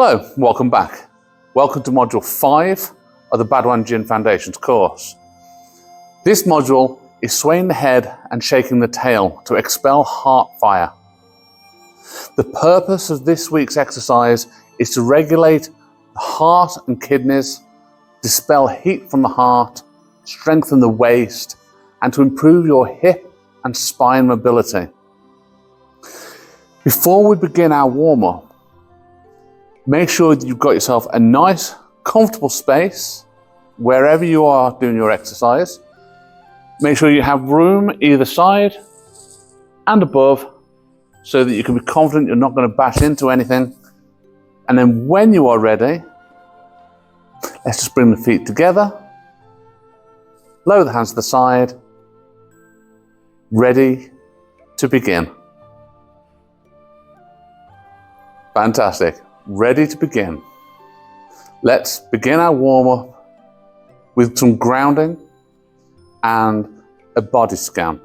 Hello, welcome back. Welcome to Module 5 of the Badwan Jin Foundations course. This module is swaying the head and shaking the tail to expel heart fire. The purpose of this week's exercise is to regulate the heart and kidneys, dispel heat from the heart, strengthen the waist, and to improve your hip and spine mobility. Before we begin our warm-up, make sure that you've got yourself a nice, comfortable space wherever you are doing your exercise. Make sure you have room either side and above so that you can be confident you're not going to bash into anything. And then when you are ready, let's just bring the feet together, lower the hands to the side, ready to begin. Fantastic. Ready to begin. Let's begin our warm-up with some grounding and a body scan.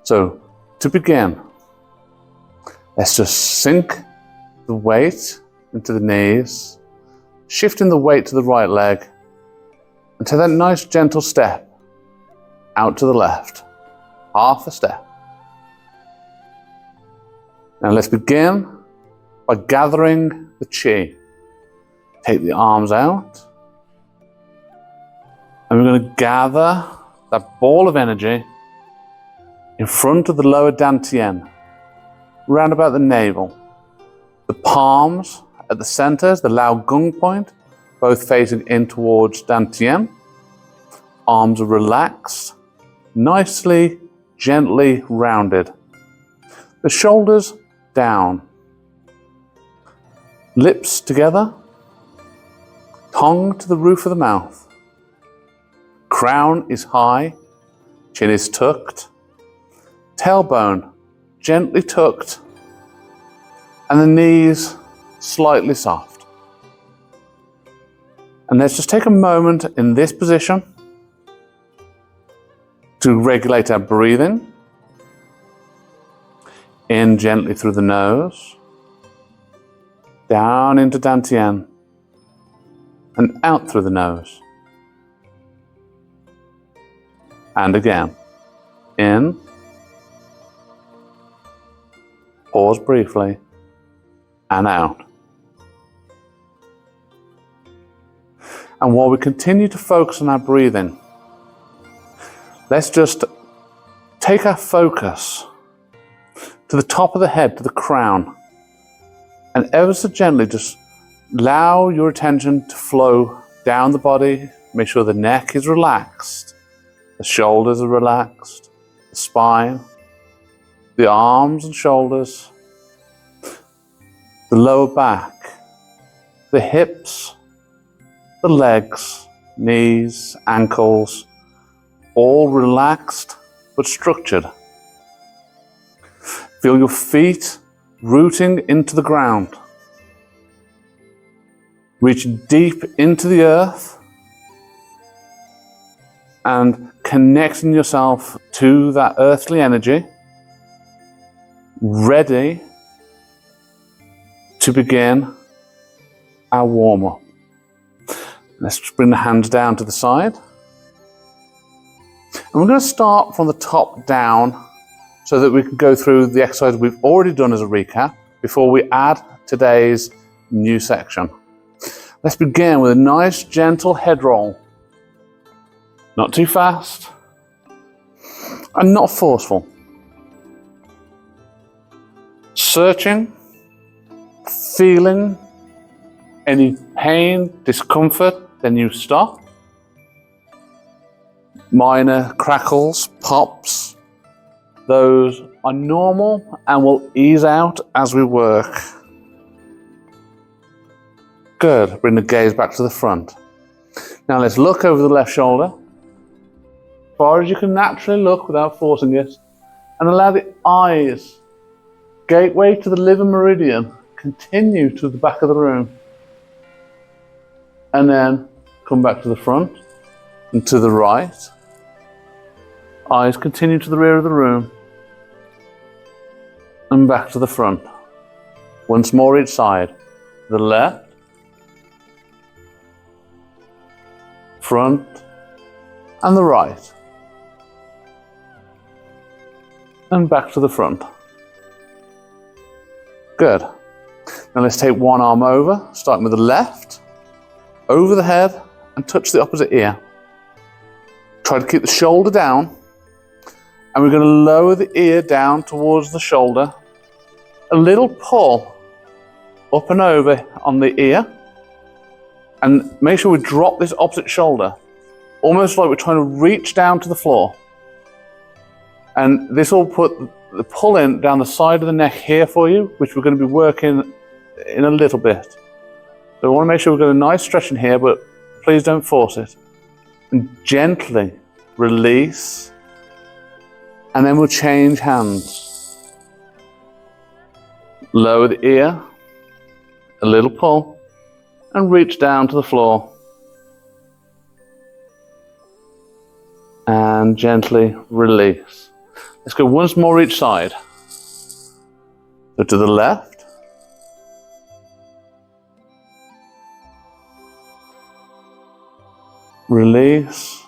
So to begin, let's just sink the weight into the knees, shifting the weight to the right leg, and take that nice gentle step out to the left, half a step. Now let's begin by gathering the chi. Take the arms out, and we're going to gather that ball of energy in front of the lower dantian, round about the navel. The palms at the center is the Lao Gung point, both facing in towards dantian. Arms are relaxed, nicely, gently rounded. The shoulders down. Lips together, tongue to the roof of the mouth. Crown is high, chin is tucked, tailbone gently tucked, and the knees slightly soft. And let's just take a moment in this position to regulate our breathing. In gently through the nose, down into dantian, and out through the nose. And again, in, pause briefly, and out. And while we continue to focus on our breathing, let's just take our focus to the top of the head, to the crown, and ever so gently just allow your attention to flow down the body. Make sure the neck is relaxed, the shoulders are relaxed, the spine, the arms and shoulders, the lower back, the hips, the legs, knees, ankles, all relaxed but structured. Feel your feet rooting into the ground. Reach deep into the earth and connecting yourself to that earthly energy, ready to begin our warm-up. Let's just bring the hands down to the side. And we're going to start from the top down so that we can go through the exercise we've already done as a recap before we add today's new section. Let's begin with a nice gentle head roll. Not too fast and not forceful. Searching, feeling any pain, discomfort, then you stop. Minor crackles, pops, those are normal and will ease out as we work. Good. Bring the gaze back to the front. Now let's look over the left shoulder, as far as you can naturally look without forcing it, and allow the eyes, gateway to the liver meridian, continue to the back of the room. And then come back to the front and to the right. Eyes continue to the rear of the room. And back to the front. Once more each side. the left, front, and the right. And back to the front. Good. Now let's take one arm over, starting with the left, over the head, and touch the opposite ear. Try to keep the shoulder down, and we're going to lower the ear down towards the shoulder. A little pull up and over on the ear, and make sure we drop this opposite shoulder, almost like we're trying to reach down to the floor. And this will put the pull in down the side of the neck here for you, which we're going to be working in a little bit. So we want to make sure we've got a nice stretch in here, but please don't force it. And gently release, and then we'll change hands. Lower the ear, a little pull, and reach down to the floor. And gently release. Let's go once more each side. So to the left, release,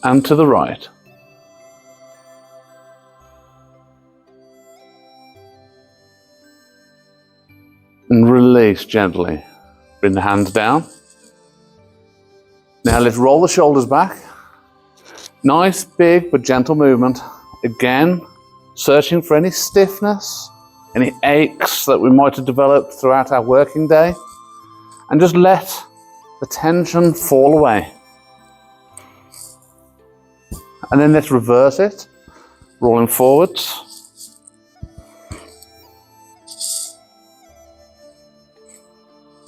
and to the right. And release gently. Bring the hands down. Now let's roll the shoulders back. Nice, big, but gentle movement. Again, searching for any stiffness, any aches that we might have developed throughout our working day. And just let the tension fall away. And then let's reverse it, rolling forwards.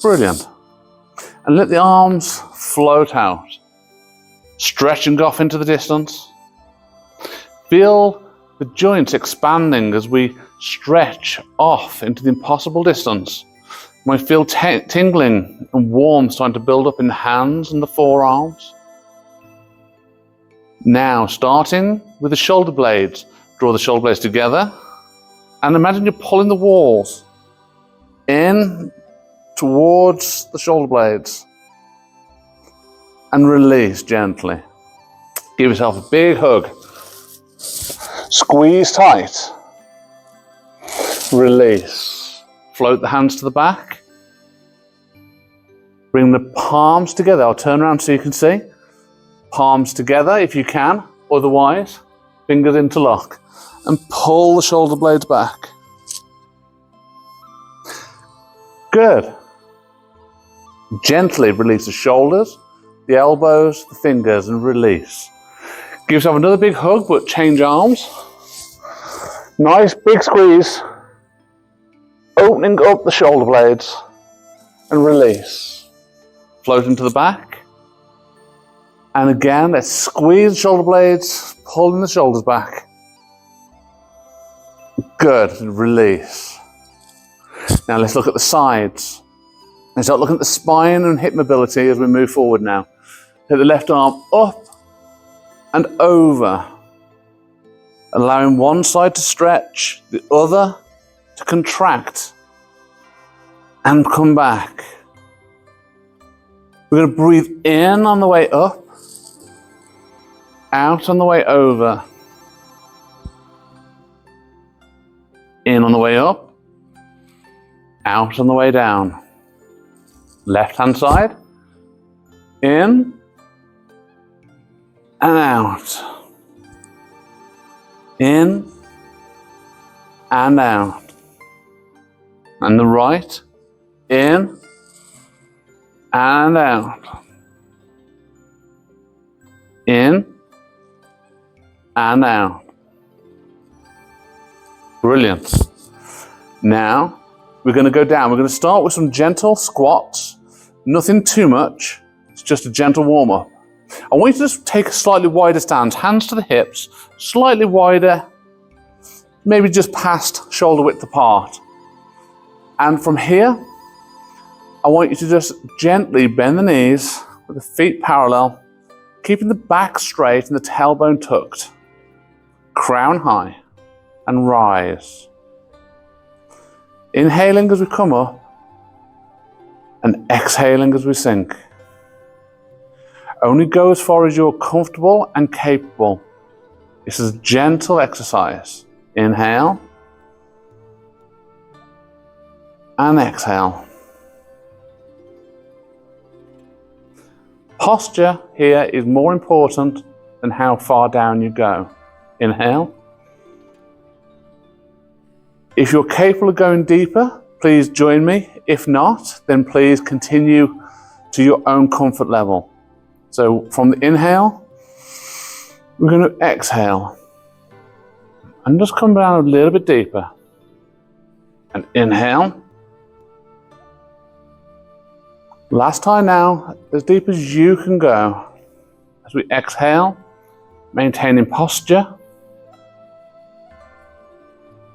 Brilliant. And let the arms float out, stretching off into the distance. Feel the joints expanding as we stretch off into the impossible distance. You might feel tingling and warmth starting to build up in the hands and the forearms. Now, starting with the shoulder blades, draw the shoulder blades together and imagine you're pulling the walls in towards the shoulder blades and release gently. Give yourself a big hug. Squeeze tight. Release. Float the hands to the back. Bring the palms together. I'll turn around so you can see. Palms together if you can, otherwise, fingers interlock. And pull the shoulder blades back. Good. Gently release the shoulders, the elbows, the fingers, and release. Give yourself another big hug, but change arms. Nice big squeeze. Opening up the shoulder blades and release. Float into the back. And again, let's squeeze the shoulder blades, pulling the shoulders back. Good, release. Now let's look at the sides. And start looking at the spine and hip mobility as we move forward now. Take the left arm up and over, allowing one side to stretch, the other to contract and come back. We're going to breathe in on the way up, out on the way over, in on the way up, out on the way down. Left hand side, in and out, in and out, and the right, in and out, in and out. Brilliant. Now we're going to go down. We're going to start with some gentle squats. Nothing too much. It's just a gentle warm-up. I want you to just take a slightly wider stance. Hands to the hips, slightly wider, maybe just past shoulder width apart. And from here, I want you to just gently bend the knees with the feet parallel, keeping the back straight and the tailbone tucked. Crown high and rise. Inhaling as we come up and exhaling as we sink. Only go as far as you're comfortable and capable. This is a gentle exercise. Inhale and exhale. Posture here is more important than how far down you go. Inhale. If you're capable of going deeper, please join me. If not, then please continue to your own comfort level. So from the inhale, we're going to exhale and just come down a little bit deeper. And inhale. Last time now, as deep as you can go. As we exhale, maintaining posture.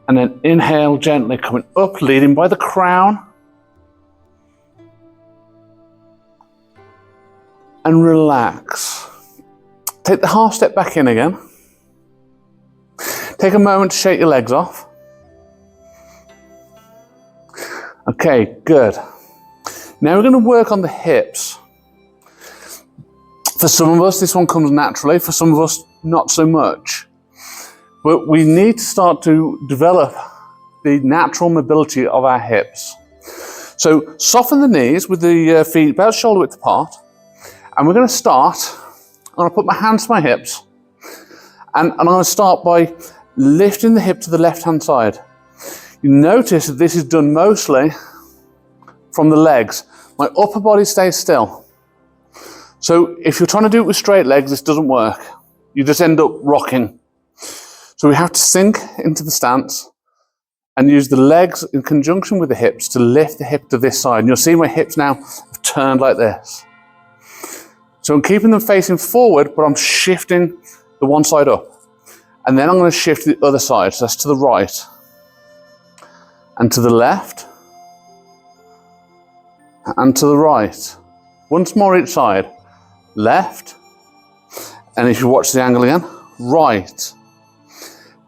And then inhale gently, coming up, leading by the crown. And relax. Take the half step back in again. Take a moment to shake your legs off. Okay, good. Now we're going to work on the hips. For some of us, this one comes naturally. For some of us, not so much. But we need to start to develop the natural mobility of our hips. So soften the knees with the feet about shoulder width apart. And we're going to start, I'm going to put my hands to my hips. And I'm going to start by lifting the hip to the left-hand side. You notice that this is done mostly from the legs. My upper body stays still. So if you're trying to do it with straight legs, this doesn't work. You just end up rocking. So we have to sink into the stance and use the legs in conjunction with the hips to lift the hip to this side. And you'll see my hips now have turned like this. So I'm keeping them facing forward, but I'm shifting the one side up. And then I'm going to shift the other side, so that's to the right. And to the left. And to the right. Once more each side. Left. And if you watch the angle again, right.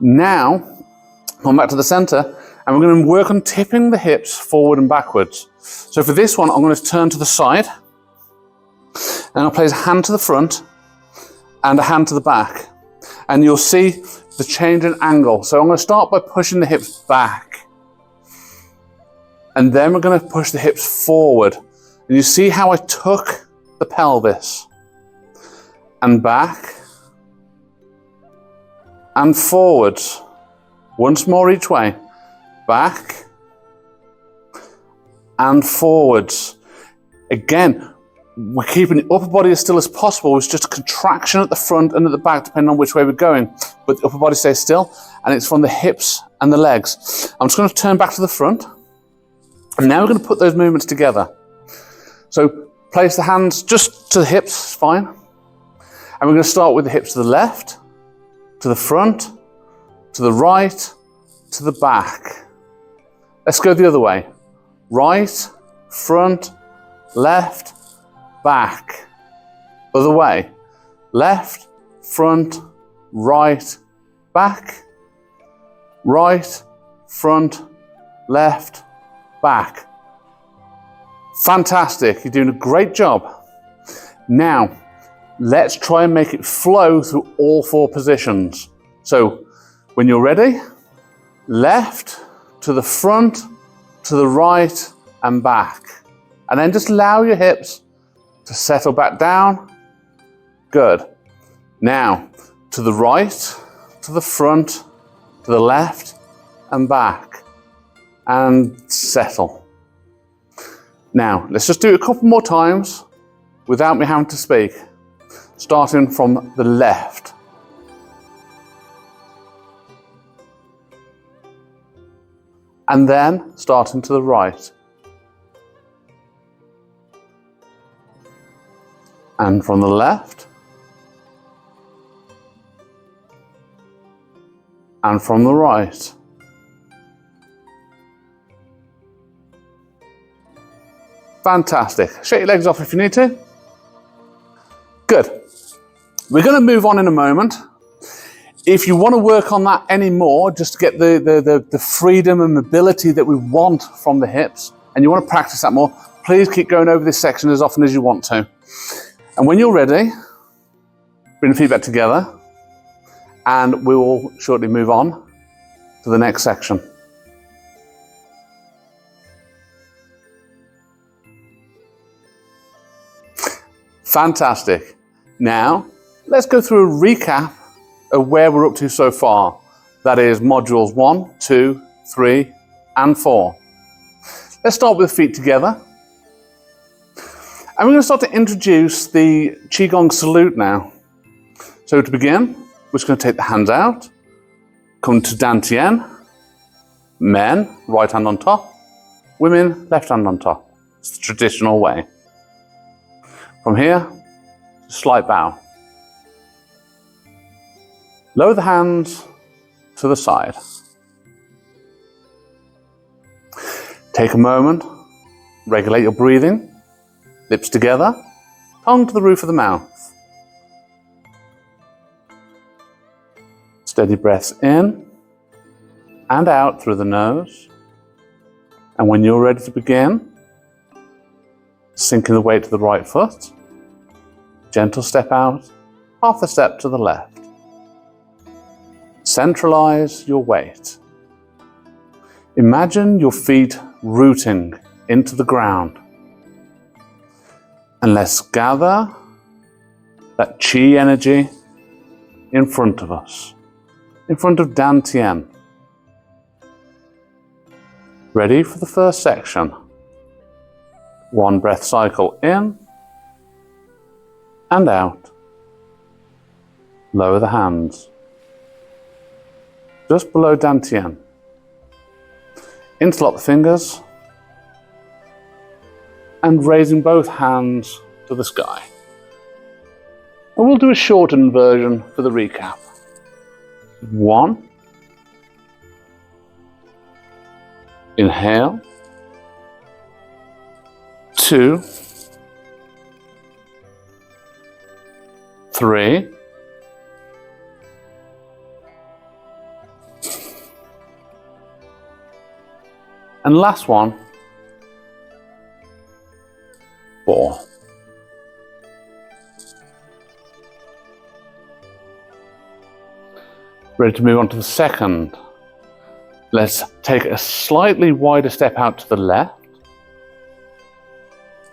Now, come back to the center, and we're going to work on tipping the hips forward and backwards. So for this one, I'm going to turn to the side. And I'll place a hand to the front and a hand to the back. And you'll see the change in angle. So I'm going to start by pushing the hips back. And then we're going to push the hips forward. And you see how I tuck the pelvis. And back. And forwards. Once more each way. Back. And forwards. Again, we're keeping the upper body as still as possible. It's just a contraction at the front and at the back, depending on which way we're going. But the upper body stays still, and it's from the hips and the legs. I'm just going to turn back to the front. And now we're going to put those movements together. So place the hands just to the hips, fine. And we're going to start with the hips to the left, to the front, to the right, to the back. Let's go the other way. Right, front, left, back. Other way. Left, front, right, back. Right, front, left, back. Fantastic. You're doing a great job. Now, let's try and make it flow through all four positions. So, when you're ready, left, to the front, to the right, and back. And then just allow your hips to settle back down. Good. Now, to the right, to the front, to the left, and back. And settle. Now, let's just do it a couple more times without me having to speak. Starting from the left. And then starting to the right. And from the left. And from the right. Fantastic. Shake your legs off if you need to. Good. We're going to move on in a moment. If you want to work on that any more, just to get the freedom and mobility that we want from the hips, and you want to practice that more, please keep going over this section as often as you want to. And when you're ready, bring the feet back together and we will shortly move on to the next section. Fantastic. Now, let's go through a recap of where we're up to so far. That is modules 1, 2, 3, and 4. Let's start with feet together. And we're going to start to introduce the Qigong salute now. So to begin, we're just going to take the hands out, come to Dantian, men, right hand on top, women, left hand on top. It's the traditional way. From here, slight bow. Lower the hands to the side. Take a moment, regulate your breathing, lips together, tongue to the roof of the mouth. Steady breaths in and out through the nose. And when you're ready to begin, sinking the weight to the right foot, gentle step out, half a step to the left. Centralize your weight. Imagine your feet rooting into the ground. And let's gather that Qi energy in front of us, in front of Dantian. Ready for the first section. 1 breath cycle in and out. Lower the hands. Just below Dantian. Interlock the fingers and raising both hands to the sky. And we'll do a shortened version for the recap. 1. Inhale. 2. 3. And last one, 4. Ready to move on to the second. Let's take a slightly wider step out to the left.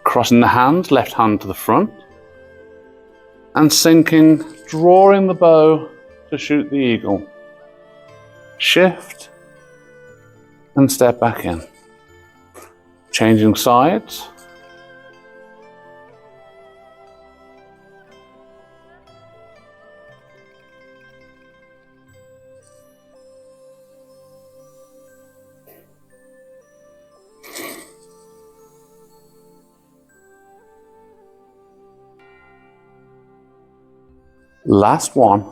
Crossing the hands, left hand to the front. And sinking, drawing the bow to shoot the eagle. Shift and step back in. Changing sides. Last one.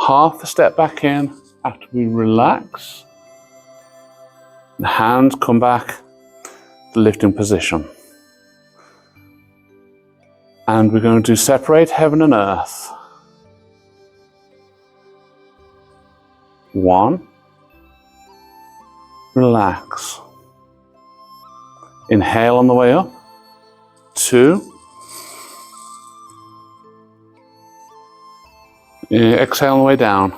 Half a step back in after we relax. The hands come back to the lifting position. And we're going to separate heaven and earth. 1. Relax. Inhale on the way up. 2. Exhale on the way down.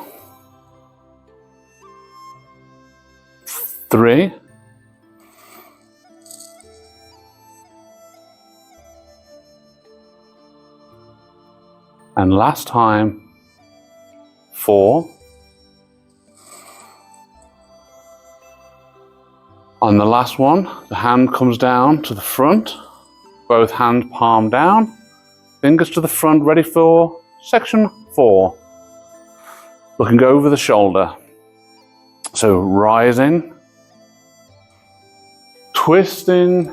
3. And last time, 4. On the last one, the hand comes down to the front, both hands palm down, fingers to the front, ready for section 4. Looking over the shoulder. So rising, twisting,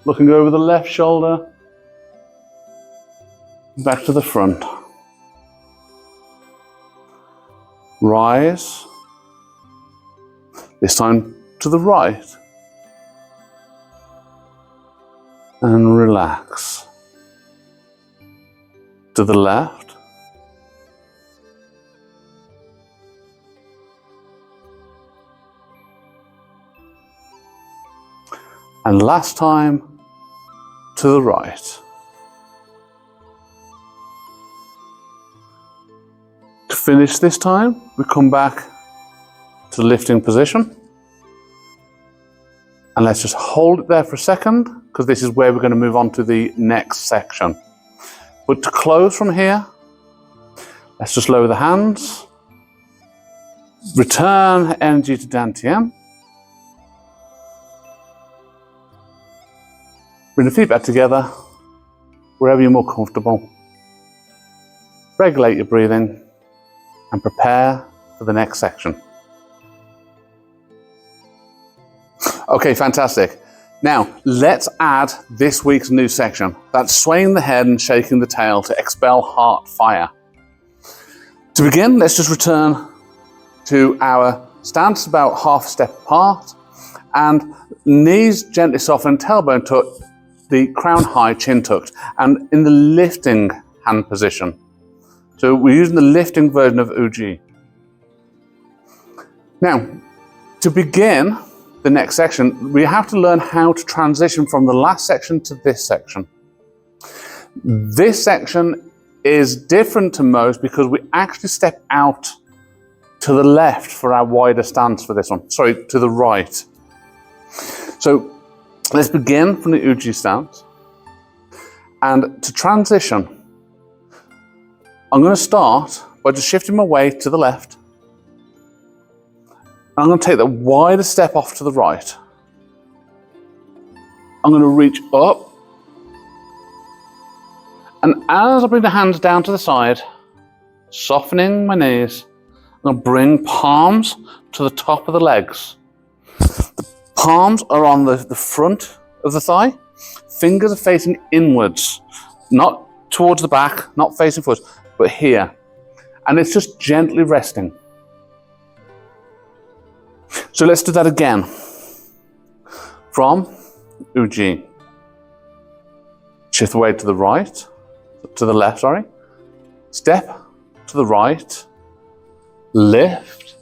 looking over the left shoulder, back to the front. Rise, this time to the right, and relax. To the left, And last time to the right. To finish this time, we come back to the lifting position. And let's just hold it there for a second, because this is where we're going to move on to the next section. But to close from here, let's just lower the hands. Return energy to Dantian. Bring the feet back together, wherever you're more comfortable. Regulate your breathing and prepare for the next section. Okay, fantastic. Now, let's add this week's new section. That's swaying the head and shaking the tail to expel heart fire. To begin, let's just return to our stance about half a step apart, and knees gently softened, tailbone tucked, the crown high, chin tucked, and in the lifting hand position. So we're using the lifting version of Uji. Now, to begin the next section, we have to learn how to transition from the last section to this section. This section is different to most because we actually step out to the left for our wider stance for this one. Sorry, to the right. So let's begin from the Uji stance. And to transition, I'm going to start by just shifting my weight to the left. I'm going to take the wider step off to the right. I'm going to reach up. And as I bring the hands down to the side, softening my knees, I'm going to bring palms to the top of the legs. The palms are on the front of the thigh. Fingers are facing inwards, not towards the back, not facing forwards, but here. And it's just gently resting. So let's do that again. From Uji. Shift the weight to the right, to the left, sorry. Step to the right. Lift.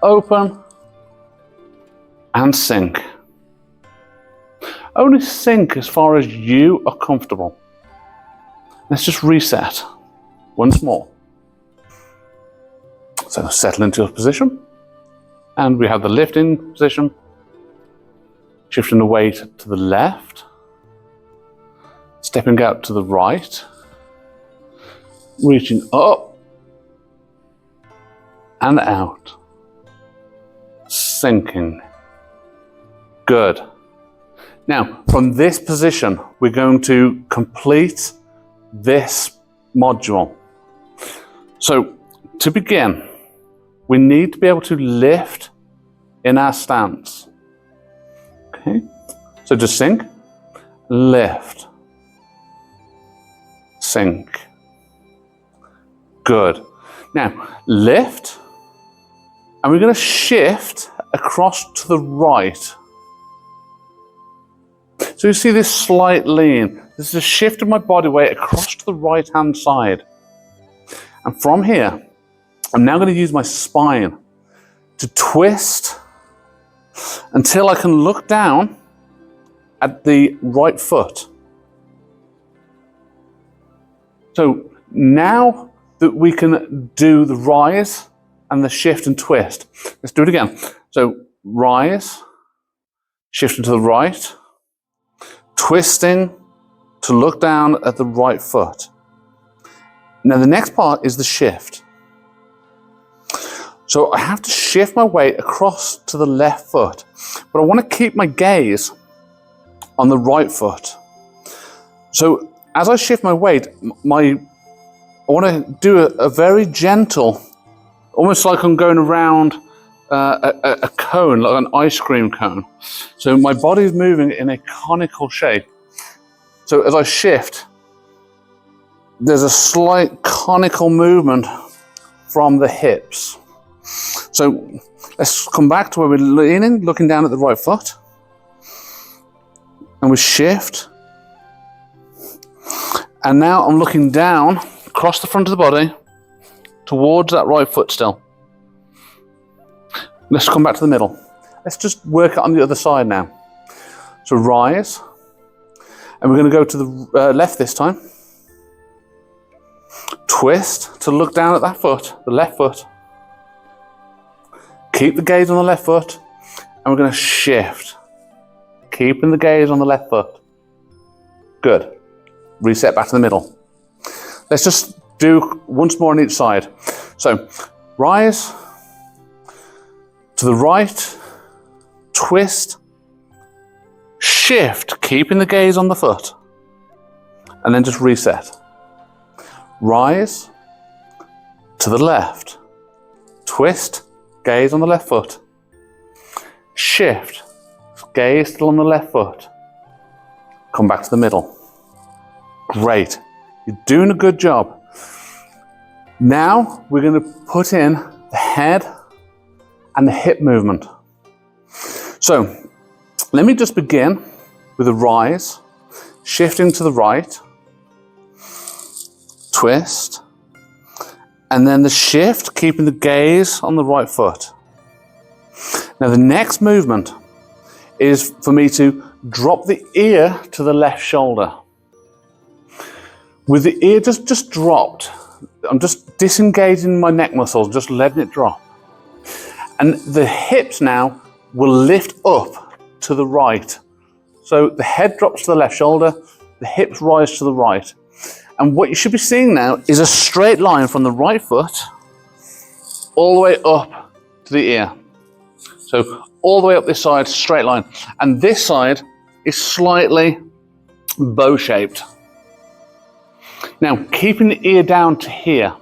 Open. And sink. Only sink as far as you are comfortable. Let's just reset once more. So settle into your position. And we have the lifting position. Shifting the weight to the left. Stepping out to the right. Reaching up. And out. Sinking. Good. Now, from this position, we're going to complete this module. So, to begin, we need to be able to lift in our stance. Okay, so just sink, lift, sink. Good. Now, lift, and we're going to shift across to the right. So you see this slight lean. This is a shift of my body weight across to the right-hand side. And from here, I'm now going to use my spine to twist until I can look down at the right foot. So now that we can do the rise and the shift and twist, let's do it again. So rise, shifting to the right, twisting to look down at the right foot. Now the next part is the shift. So I have to shift my weight across to the left foot, but I want to keep my gaze on the right foot. So as I shift my weight, I want to do a very gentle, almost like I'm going around a cone, like an ice cream cone. So my body is moving in a conical shape. So as I shift, there's a slight conical movement from the hips. So let's come back to where we're leaning, looking down at the right foot. And we shift. And now I'm looking down across the front of the body towards that right foot still. Let's come back to the middle. Let's just work it on the other side now. So rise, and we're going to go to the left this time. Twist to look down at that foot, the left foot. Keep the gaze on the left foot, and we're going to shift. Keeping the gaze on the left foot. Good. Reset back to the middle. Let's just do once more on each side. So, rise, to the right, twist, shift, keeping the gaze on the foot, and then just reset. Rise, to the left, twist, gaze on the left foot, shift, gaze still on the left foot, come back to the middle. Great, you're doing a good job. Now we're going to put in the head and the hip movement. So let me just begin with a rise, shifting to the right, twist, and then the shift, keeping the gaze on the right foot. Now the next movement is for me to drop the ear to the left shoulder. With the ear just dropped, I'm just disengaging my neck muscles, just letting it drop. And the hips now will lift up to the right. So the head drops to the left shoulder, the hips rise to the right. And what you should be seeing now is a straight line from the right foot all the way up to the ear. So all the way up this side, straight line. And this side is slightly bow-shaped. Now, keeping the ear down to here,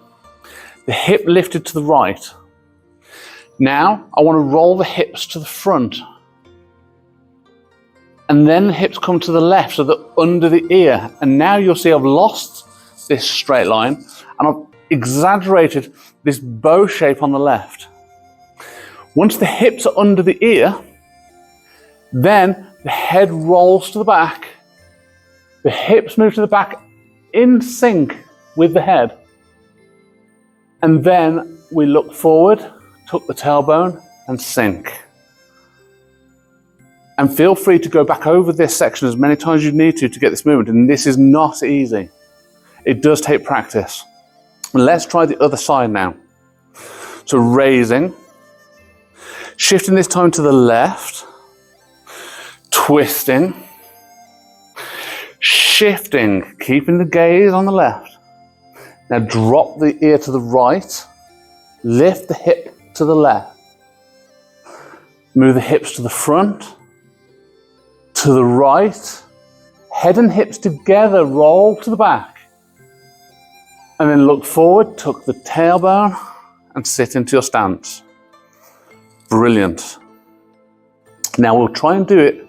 the hip lifted to the right. Now, I want to roll the hips to the front. And then the hips come to the left, so they're under the ear. And now you'll see I've lost this straight line, and I've exaggerated this bow shape on the left. Once the hips are under the ear, then the head rolls to the back. The hips move to the back in sync with the head. And then we look forward, tuck the tailbone, and sink. And feel free to go back over this section as many times as you need to get this movement. And this is not easy. It does take practice. Let's try the other side now. So raising, shifting this time to the left, twisting, shifting, keeping the gaze on the left. Now drop the ear to the right, lift the hip to the left. Move the hips to the front, to the right, head and hips together, roll to the back. And then look forward, tuck the tailbone, and sit into your stance. Brilliant. Now we'll try and do it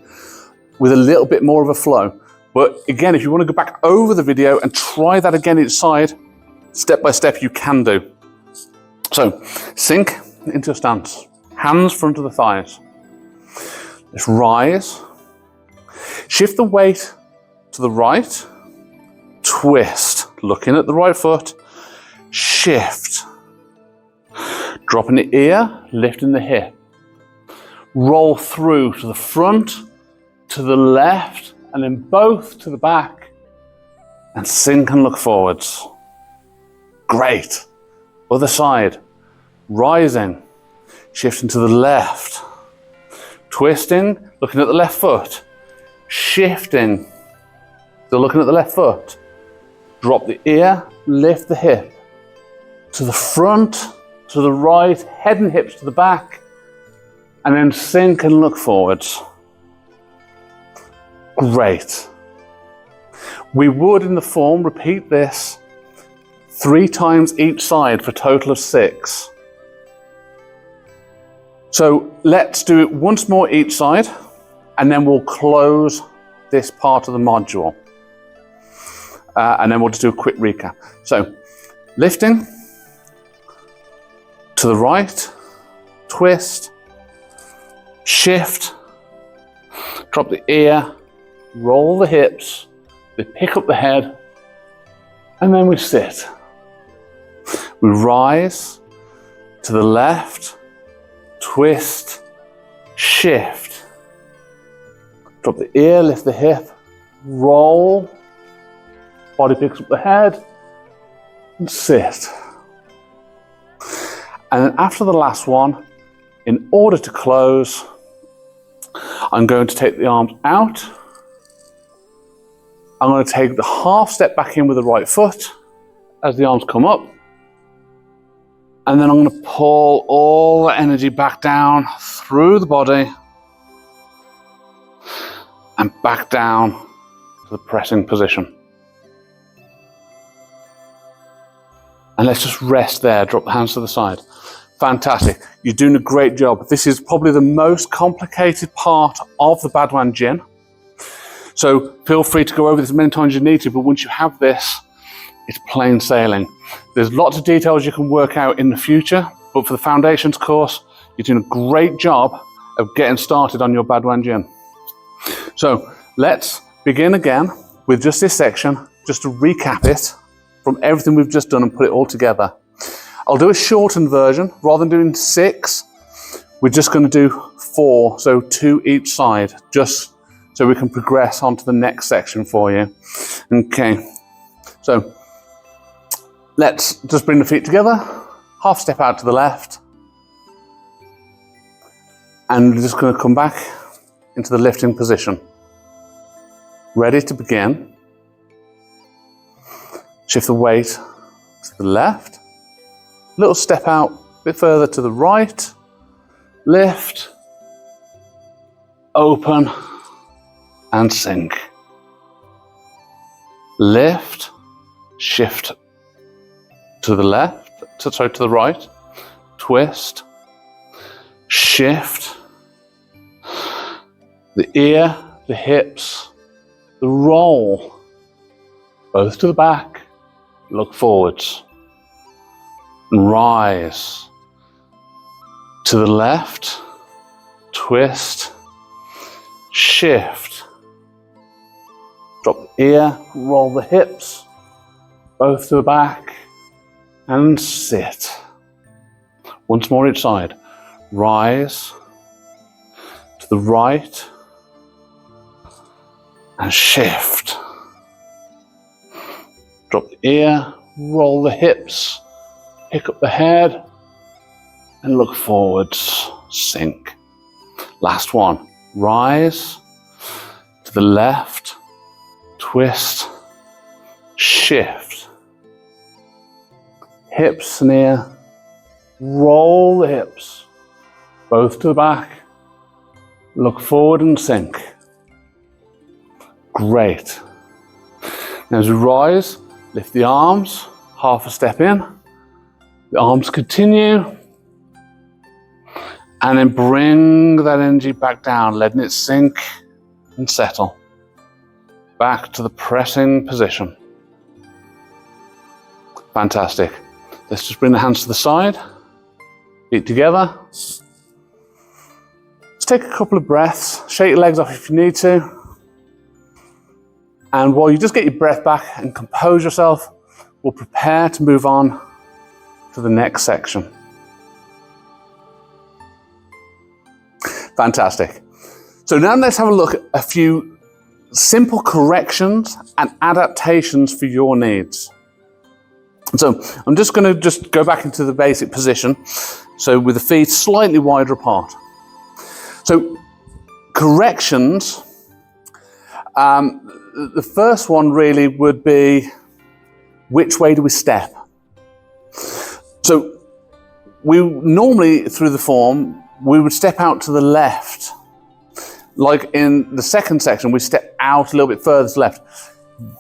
with a little bit more of a flow. But again, if you want to go back over the video and try that again each side, step by step, you can do. So, sink into your stance. Hands front of the thighs. Let's rise. Shift the weight to the right. Twist. Looking at the right foot. Shift. Dropping the ear, lifting the hip. Roll through to the front, to the left, and then both to the back. And sink and look forwards. Great. Other side. Rising. Shifting to the left. Twisting, looking at the left foot. Shifting. Still looking at the left foot. Drop the ear, lift the hip. To the front, to the right, head and hips to the back. And then sink and look forwards. Great. We would, in the form, repeat this 3 times each side for a total of 6. So let's do it once more each side, and then we'll close this part of the module. And then we'll just do a quick recap. So, lifting, to the right, twist, shift, drop the ear, roll the hips, we pick up the head, and then we sit. We rise to the left, twist, shift, Drop the ear, lift the hip, roll. Body picks up the head and sit. And then after the last one, in order to close, I'm going to take the arms out. I'm going to take the half step back in with the right foot as the arms come up. And then I'm going to pull all the energy back down through the body and back down to the pressing position. And let's just rest there, drop the hands to the side. Fantastic, you're doing a great job. This is probably the most complicated part of the Badwan Jin. So feel free to go over this as many times as you need to, but once you have this, it's plain sailing. There's lots of details you can work out in the future, but for the foundations course, you're doing a great job of getting started on your Badwan Jin. So let's begin again with just this section, just to recap it from everything we've just done and put it all together. I'll do a shortened version. Rather than doing 6, we're just going to do 4, so 2 each side, just so we can progress on to the next section for you. Okay, so let's just bring the feet together, half step out to the left, and we're just going to come back into the lifting position. Ready to begin. Shift the weight to the left, little step out, a bit further to the right, lift, open, and sink. Lift, shift to the left, to the right, twist, shift, the ear, the hips, the roll, both to the back, look forwards, and rise, to the left, twist, shift, drop the ear, roll the hips, both to the back, and sit. Once more each side. Rise, to the right, and shift. Drop the ear, roll the hips, pick up the head, and look forwards, sink. Last one. Rise, to the left, twist, shift. Hips and ear, roll the hips, both to the back, look forward and sink. Great. Now as we rise, lift the arms, half a step in, the arms continue, and then bring that energy back down, letting it sink and settle. Back to the pressing position. Fantastic. Let's just bring the hands to the side, feet together. Let's take a couple of breaths, shake your legs off if you need to. And while you just get your breath back and compose yourself, we'll prepare to move on to the next section. Fantastic. So now let's have a look at a few simple corrections and adaptations for your needs. So I'm just going to go back into the basic position. So with the feet slightly wider apart. So corrections, the first one really would be, which way do we step? So we normally, through the form, we would step out to the left. Like in the second section, we step out a little bit further to the left.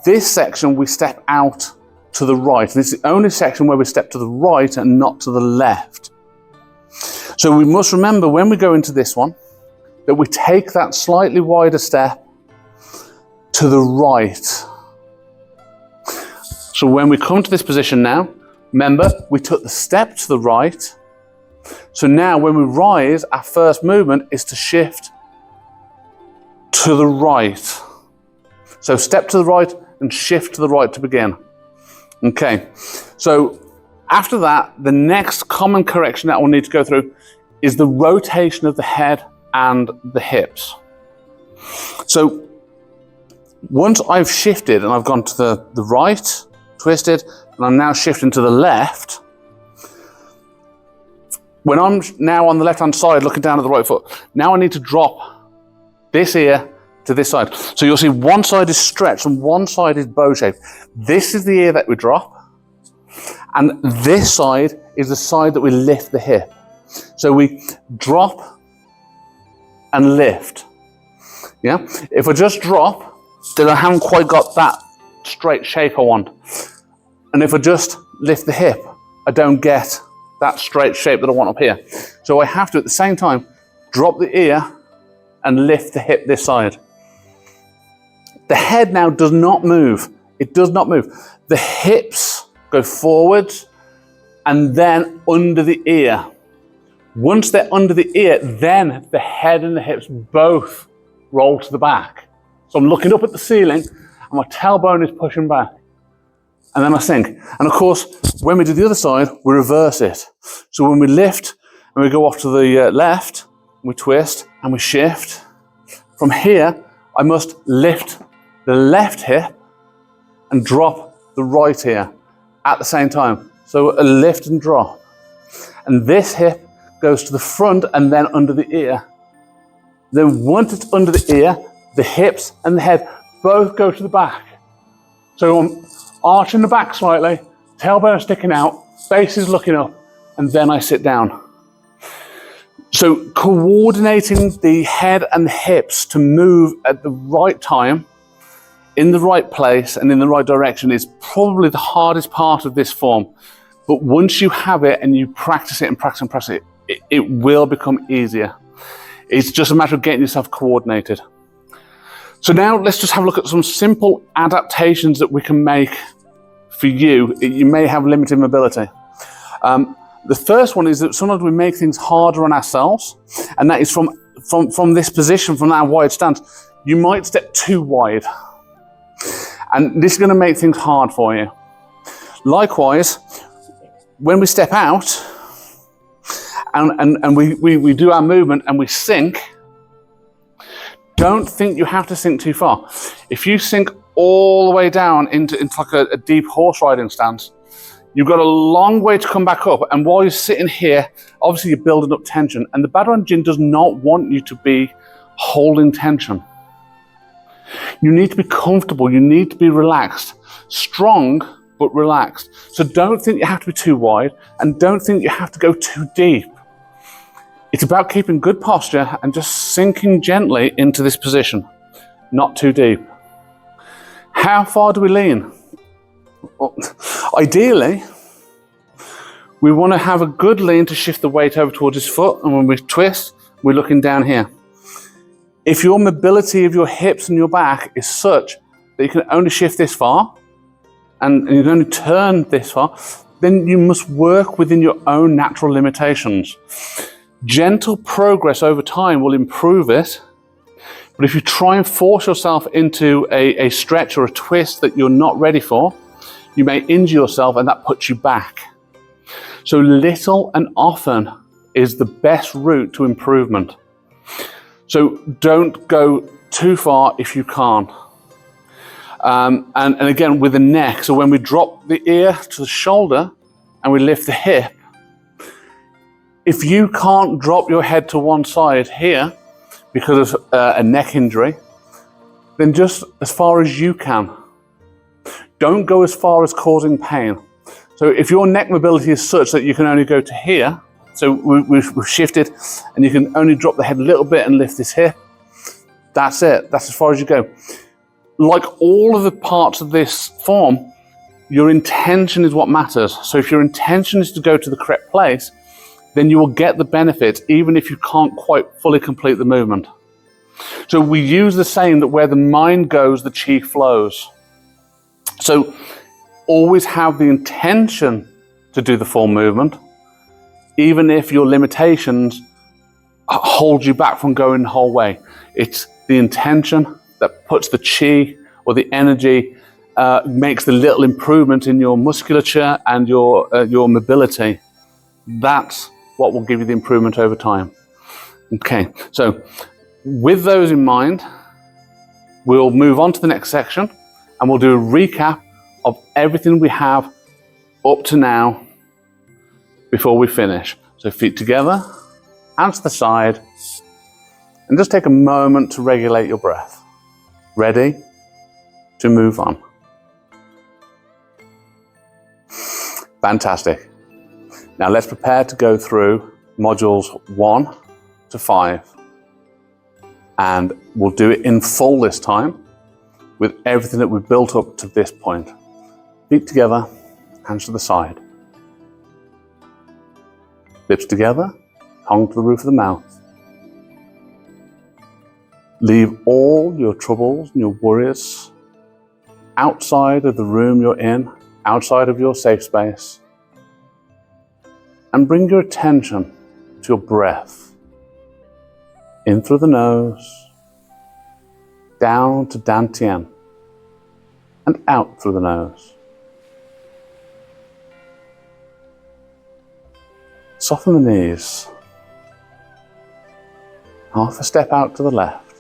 This section, we step out to the right. This is the only section where we step to the right and not to the left. So we must remember when we go into this one, that we take that slightly wider step to the right. So when we come to this position now, remember, we took the step to the right. So now when we rise, our first movement is to shift to the right. So step to the right and shift to the right to begin. Okay, so after that, the next common correction that we'll need to go through is the rotation of the head and the hips. So once I've shifted and I've gone to the right, twisted, and I'm now shifting to the left, when I'm now on the left-hand side looking down at the right foot, now I need to drop this ear to this side. So you'll see one side is stretched and one side is bow-shaped. This is the ear that we drop, and this side is the side that we lift the hip. So we drop and lift. Yeah? If I just drop, then I haven't quite got that straight shape I want. And if I just lift the hip, I don't get that straight shape that I want up here. So I have to, at the same time, drop the ear and lift the hip this side. The head now does not move. It does not move. The hips go forwards and then under the ear. Once they're under the ear, then the head and the hips both roll to the back. So I'm looking up at the ceiling and my tailbone is pushing back. And then I sink. And of course, when we do the other side, we reverse it. So when we lift and we go off to the left, we twist and we shift. From here, I must lift the left hip and drop the right ear at the same time. So a lift and drop. And this hip goes to the front and then under the ear. Then once it's under the ear, the hips and the head both go to the back. So I'm arching the back slightly, tailbone sticking out, face is looking up, and then I sit down. So coordinating the head and the hips to move at the right time, in the right place and in the right direction is probably the hardest part of this form. But once you have it and you practice it and practice and practice it, it will become easier. It's just a matter of getting yourself coordinated. So now let's just have a look at some simple adaptations that we can make for you. You may have limited mobility. The first one is that sometimes we make things harder on ourselves, and that is from this position, from that wide stance, you might step too wide. And this is going to make things hard for you. Likewise, when we step out and we do our movement and we sink, don't think you have to sink too far. If you sink all the way down into like a deep horse riding stance, you've got a long way to come back up. And while you're sitting here, obviously you're building up tension. And the Badaran Jin does not want you to be holding tension. You need to be comfortable. You need to be relaxed. Strong, but relaxed. So don't think you have to be too wide, and don't think you have to go too deep. It's about keeping good posture and just sinking gently into this position, not too deep. How far do we lean? Well, ideally, we want to have a good lean to shift the weight over towards his foot, and when we twist, we're looking down here. If your mobility of your hips and your back is such that you can only shift this far, and you can only turn this far, then you must work within your own natural limitations. Gentle progress over time will improve it, but if you try and force yourself into a stretch or a twist that you're not ready for, you may injure yourself and that puts you back. So little and often is the best route to improvement. So don't go too far if you can't. And again, with the neck, so when we drop the ear to the shoulder and we lift the hip, if you can't drop your head to one side here because of a neck injury, then just as far as you can. Don't go as far as causing pain. So if your neck mobility is such that you can only go to here, so we've shifted and you can only drop the head a little bit and lift this hip, that's it. That's as far as you go. Like all of the parts of this form, your intention is what matters. So if your intention is to go to the correct place, then you will get the benefit even if you can't quite fully complete the movement. So we use the saying that where the mind goes, the chi flows. So always have the intention to do the full movement, even if your limitations hold you back from going the whole way. It's the intention that puts the chi or the energy, makes the little improvement in your musculature and your mobility. That's what will give you the improvement over time. Okay, so with those in mind, we'll move on to the next section and we'll do a recap of everything we have up to now before we finish. So feet together, hands to the side, and just take a moment to regulate your breath. Ready to move on. Fantastic. Now let's prepare to go through modules 1 to 5. And we'll do it in full this time with everything that we've built up to this point. Feet together, hands to the side. Lips together, tongue to the roof of the mouth. Leave all your troubles and your worries outside of the room you're in, outside of your safe space, and bring your attention to your breath. In through the nose, down to Dantian, and out through the nose. Soften the knees. Half a step out to the left.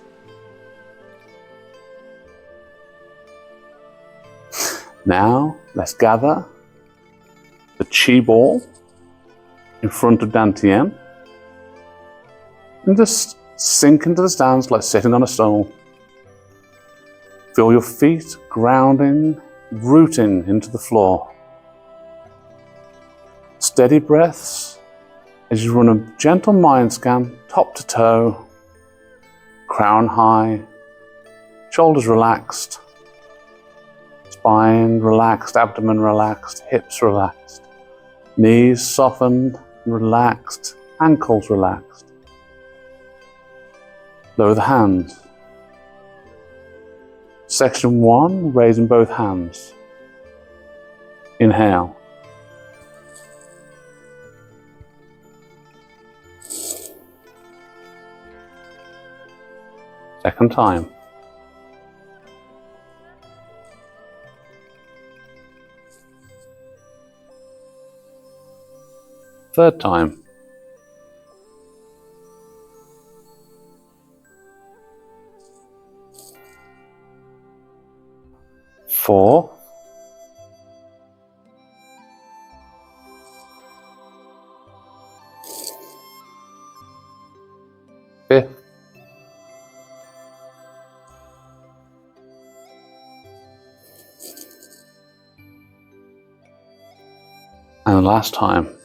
Now, let's gather the chi ball in front of Dantian and just sink into the stance like sitting on a stool. Feel your feet grounding, rooting into the floor. Steady breaths as you run a gentle mind scan, top to toe, crown high, shoulders relaxed, spine relaxed, abdomen relaxed, hips relaxed, knees softened and relaxed, ankles relaxed. Lower the hands. Section 1, raising both hands. Inhale. Second time. Third time. Four. Fifth. And the last time.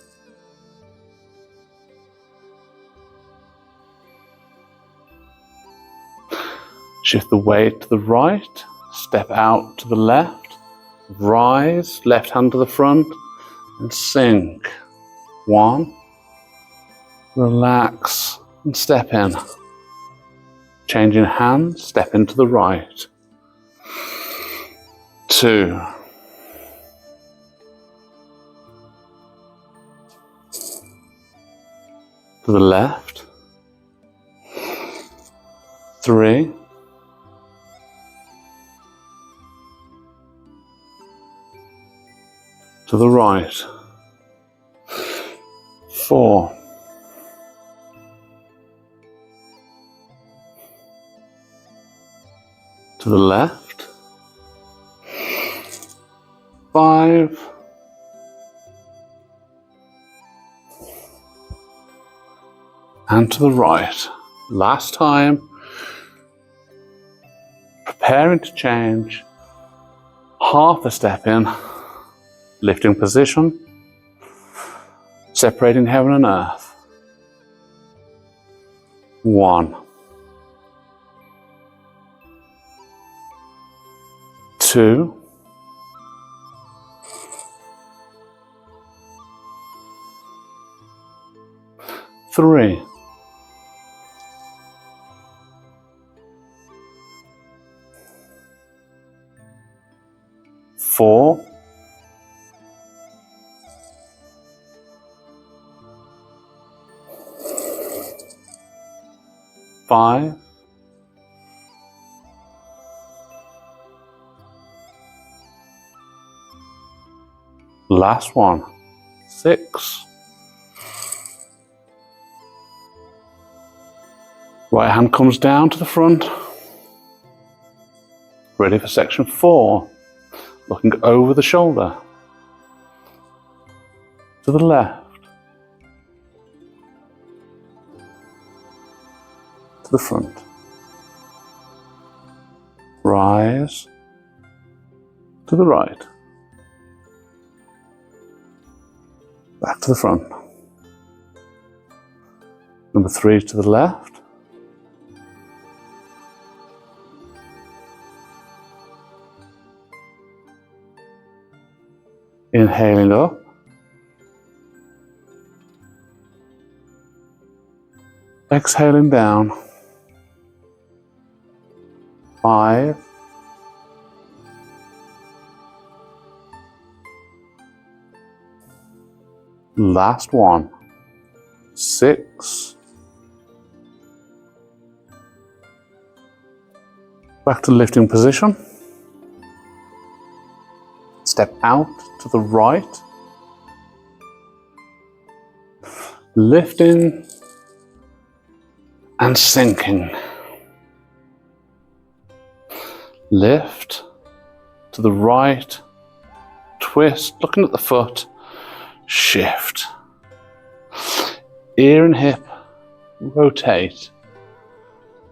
Shift the weight to the right, step out to the left, rise, left hand to the front, and sink. 1, relax, and step in. Changing hands, step into the right. 2. To the left. 3. To the right. 4. To the left. 5. And to the right. Last time. Preparing to change. Half a step in. Lifting position, separating heaven and earth. 1. 2. 3. 4. 5. 6. Right hand comes down to the front. Ready for section 4. Looking over the shoulder. To the left. To the front. Rise. To the right. Back to the front. Number 3 to the left. Inhaling up. Exhaling down. 5. Last one. 6. Back to lifting position. Step out to the right. Lifting and sinking. Lift to the right. Twist, looking at the foot. Shift. Ear and hip. Rotate.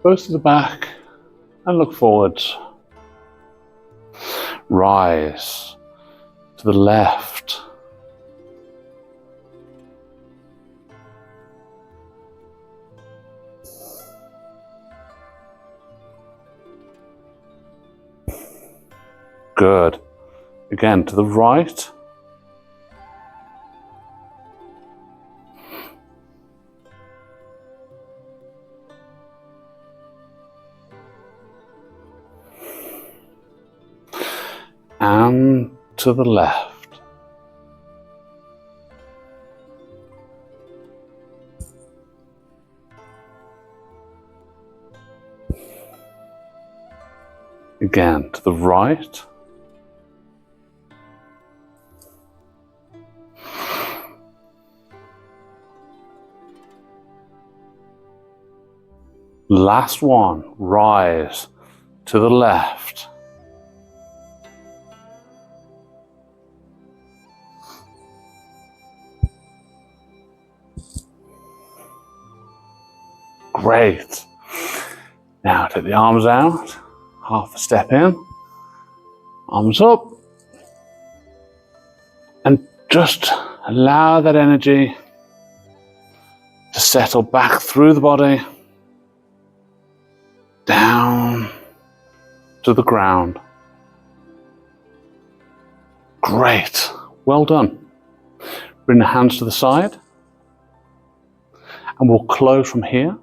Both to the back and look forwards. Rise to the left. Good. Again to the right. And to the left. Again to the right. Last one, rise to the left. Great. Now take the arms out, half a step in, arms up, and just allow that energy to settle back through the body, down to the ground. Great. Well done. Bring the hands to the side, and we'll close from here.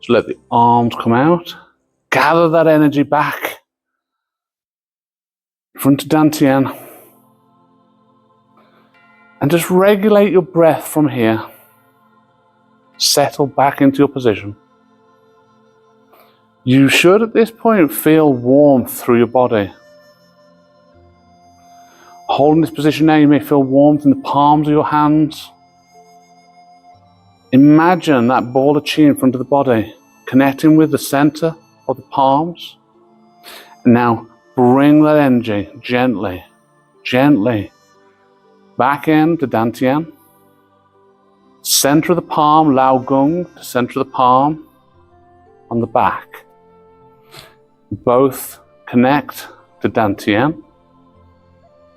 So let the arms come out. Gather that energy back. Front to Dantian. And just regulate your breath from here. Settle back into your position. You should at this point feel warmth through your body. Holding this position now, you may feel warmth in the palms of your hands. Imagine that ball of chi in front of the body, connecting with the center of the palms. And now bring that energy gently, gently back into Dantian. Center of the palm, Lao Gung, to center of the palm on the back. Both connect to Dantian.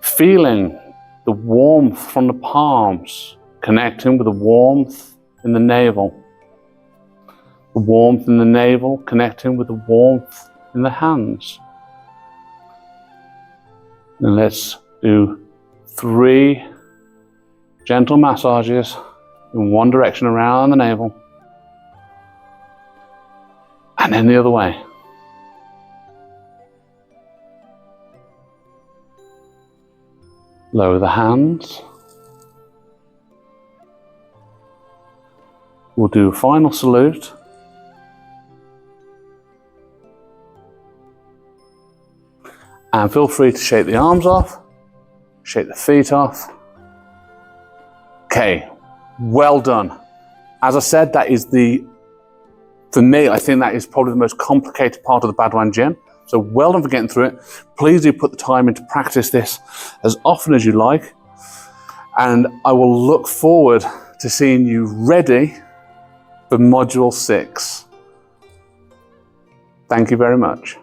Feeling the warmth from the palms, connecting with the warmth in the navel. The warmth in the navel connecting with the warmth in the hands. And let's do 3 gentle massages in one direction around the navel. And then the other way. Lower the hands. We'll do a final salute. And feel free to shake the arms off, shake the feet off. Okay, well done. As I said, that is for me, I think that is probably the most complicated part of the Badwan Jin. So well done for getting through it. Please do put the time in to practice this as often as you like. And I will look forward to seeing you ready for Module 6. Thank you very much.